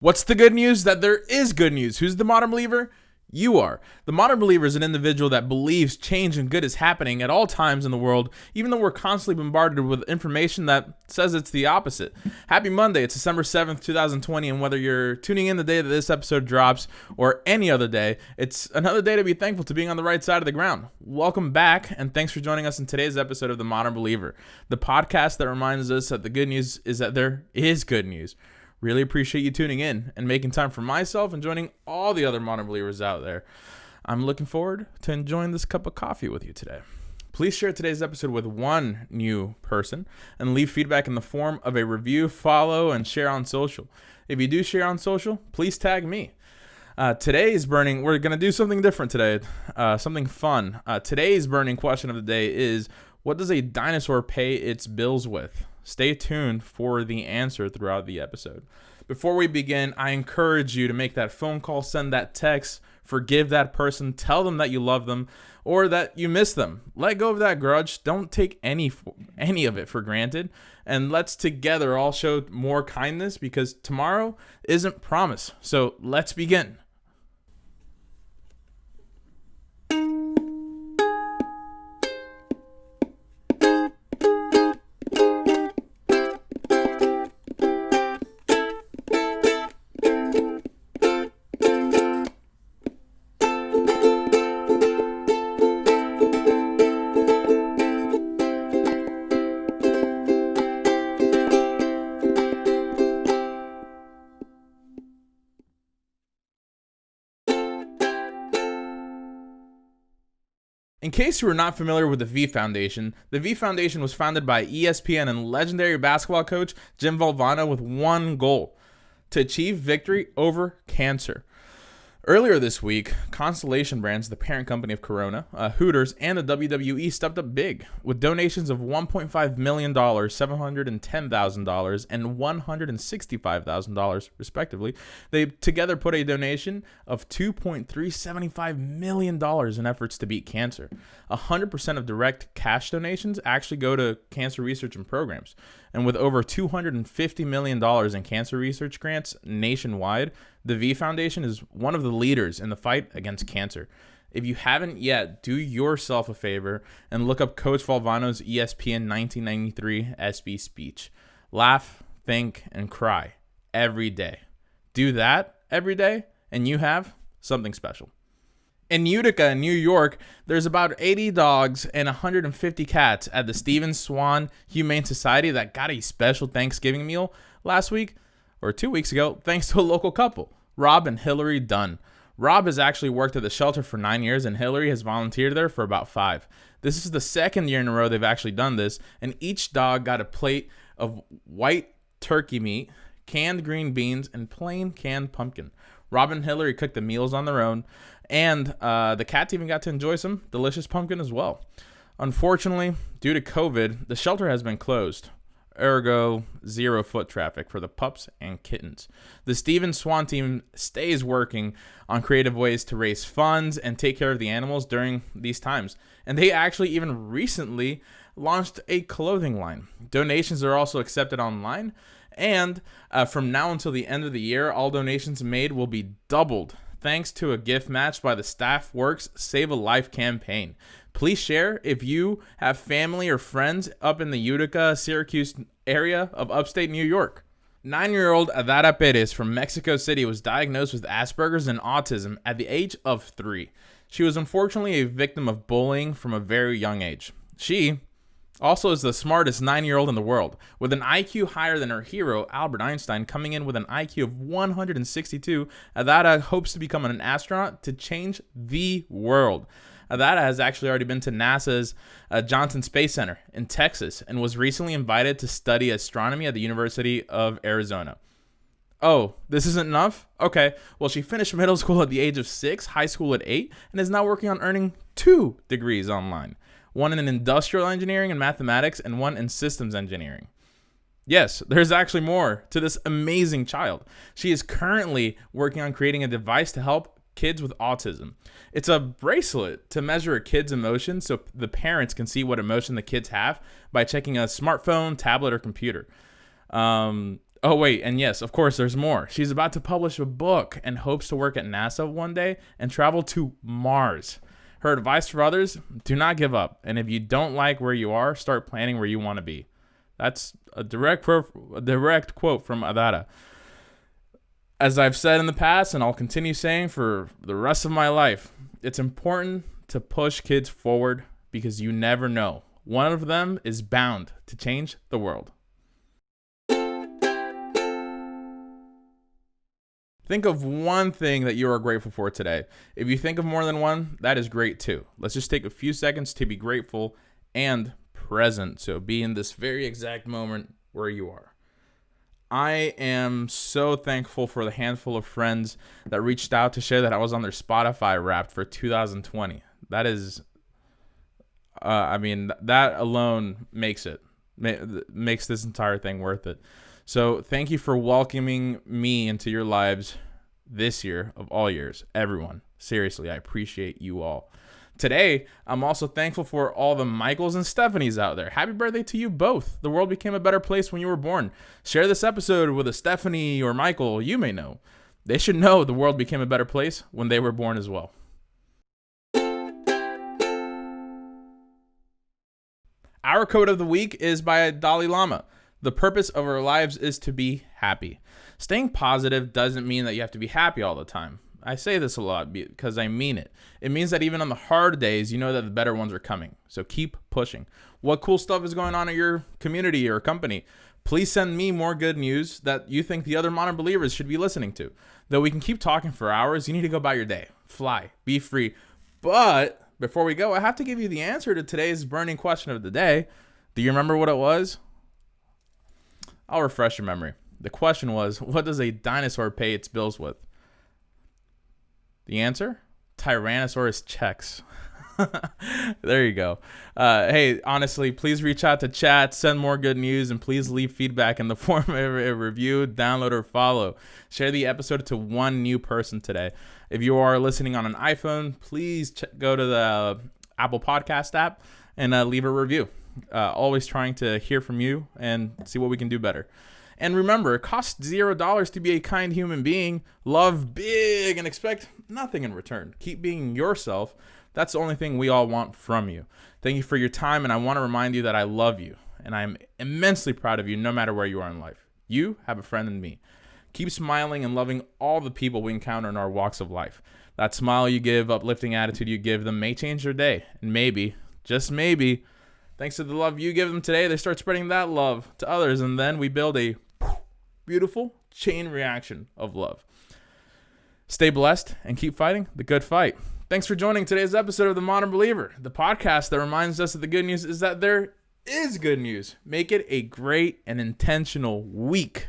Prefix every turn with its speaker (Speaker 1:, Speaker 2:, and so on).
Speaker 1: What's the good news? That there is good news. Who's the modern believer? You are. The modern believer is an individual that believes change and good is happening at all times in the world, even though we're constantly bombarded with information that says it's the opposite. Happy Monday. It's December 7th, 2020, and whether you're tuning in the day that this episode drops or any other day, it's another day to be thankful to being on the right side of the ground. Welcome back, and thanks for joining us in today's episode of The Modern Believer, the podcast that reminds us that the good news is that there is good news. Really appreciate you tuning in and making time for myself and joining all the other modern believers out there. I'm looking forward to enjoying this cup of coffee with you today. Please share today's episode with one new person and leave feedback in the form of a review, follow, and share on social. If you do share on social, please tag me. Today's burning, we're going to do something different today, something fun. Today's burning question of the day is, what does a dinosaur pay its bills with? Stay tuned for the answer throughout the episode. Before we begin, I encourage you to make that phone call, send that text, forgive that person, tell them that you love them or that you miss them. Let go of that grudge. Don't take any of it for granted. And let's together all show more kindness because tomorrow isn't promised. So let's begin. In case you are not familiar with the V Foundation was founded by ESPN and legendary basketball coach Jim Valvano with one goal: to achieve victory over cancer. Earlier this week, Constellation Brands, the parent company of Corona, Hooters, and the WWE stepped up big with donations of $1.5 million, $710,000, and $165,000, respectively. They together put a donation of $2.375 million in efforts to beat cancer. 100% of direct cash donations actually go to cancer research and programs. And with over $250 million in cancer research grants nationwide, the V Foundation is one of the leaders in the fight against cancer. If you haven't yet, do yourself a favor and look up Coach Valvano's ESPN 1993 SB speech. Laugh, think, and cry every day. Do that every day, and you have something special. In Utica, New York, there's about 80 dogs and 150 cats at the Stephen Swan Humane Society that got a special Thanksgiving meal last week, or 2 weeks ago, thanks to a local couple, Rob and Hillary Dunn. Rob has actually worked at the shelter for 9 years, and Hillary has volunteered there for about 5. This is the second year in a row they've actually done this, and each dog got a plate of white turkey meat, canned green beans, and plain canned pumpkin. Rob and Hillary cooked the meals on their own, and the cats even got to enjoy some delicious pumpkin as well. Unfortunately, due to COVID, the shelter has been closed. Ergo, 0 foot traffic for the pups and kittens. The Stephen Swan team stays working on creative ways to raise funds and take care of the animals during these times. And they actually even recently launched a clothing line. Donations are also accepted online. And from now until the end of the year, all donations made will be doubled thanks to a gift match by the Staff Works Save a Life campaign. Please share if you have family or friends up in the Utica, Syracuse area of upstate New York. 9-year-old Adara Perez from Mexico City was diagnosed with Asperger's and autism at the age of 3. She was unfortunately a victim of bullying from a very young age. She also is the smartest 9-year-old in the world, with an IQ higher than her hero, Albert Einstein, coming in with an IQ of 162. Adara hopes to become an astronaut to change the world. Adara has actually already been to NASA's Johnson Space Center in Texas and was recently invited to study astronomy at the University of Arizona. Oh, this isn't enough? Okay, well, she finished middle school at the age of 6, high school at 8, and is now working on earning 2 degrees online. One in industrial engineering and mathematics, and one in systems engineering. Yes, there's actually more to this amazing child. She is currently working on creating a device to help kids with autism. It's a bracelet to measure a kid's emotions so the parents can see what emotion the kids have by checking a smartphone, tablet, or computer. Oh, wait, and yes, of course, there's more. She's about to publish a book and hopes to work at NASA one day and travel to Mars. Her advice for others, do not give up. And if you don't like where you are, start planning where you want to be. That's a direct quote from Adara. As I've said in the past, and I'll continue saying for the rest of my life, it's important to push kids forward because you never know. One of them is bound to change the world. Think of one thing that you are grateful for today. If you think of more than one, that is great too. Let's just take a few seconds to be grateful and present. So be in this very exact moment where you are. I am so thankful for the handful of friends that reached out to share that I was on their Spotify Wrapped for 2020. That is, that alone makes this entire thing worth it. So thank you for welcoming me into your lives this year of all years, everyone. Seriously, I appreciate you all. Today, I'm also thankful for all the Michaels and Stephanies out there. Happy birthday to you both. The world became a better place when you were born. Share this episode with a Stephanie or Michael you may know. They should know the world became a better place when they were born as well. Our quote of the week is by Dalai Lama. The purpose of our lives is to be happy. Staying positive doesn't mean that you have to be happy all the time. I say this a lot because I mean it. It means that even on the hard days, you know that the better ones are coming. So keep pushing. What cool stuff is going on in your community or company? Please send me more good news that you think the other modern believers should be listening to. Though we can keep talking for hours, you need to go about your day. Fly. Be free. But before we go, I have to give you the answer to today's burning question of the day. Do you remember what it was? I'll refresh your memory. The question was, what does a dinosaur pay its bills with? The answer? Tyrannosaurus checks. There you go. Hey, honestly, please reach out to chat, send more good news, and please leave feedback in the form of a review, download, or follow. Share the episode to one new person today. If you are listening on an iPhone, please go to the Apple Podcast app and leave a review. Always trying to hear from you and see what we can do better. And remember, it costs $0 to be a kind human being. Love big and expect nothing in return. Keep being yourself. That's the only thing we all want from you. Thank you for your time, and I want to remind you that I love you, and I'm immensely proud of you no matter where you are in life. You have a friend in me. Keep smiling and loving all the people we encounter in our walks of life. That smile you give, uplifting attitude you give them may change their day, and maybe, just maybe, thanks to the love you give them today, they start spreading that love to others, and then we build a beautiful chain reaction of love. Stay blessed and keep fighting the good fight. Thanks for joining today's episode of The Modern Believer, the podcast that reminds us that the good news is that there is good news. Make it a great and intentional week.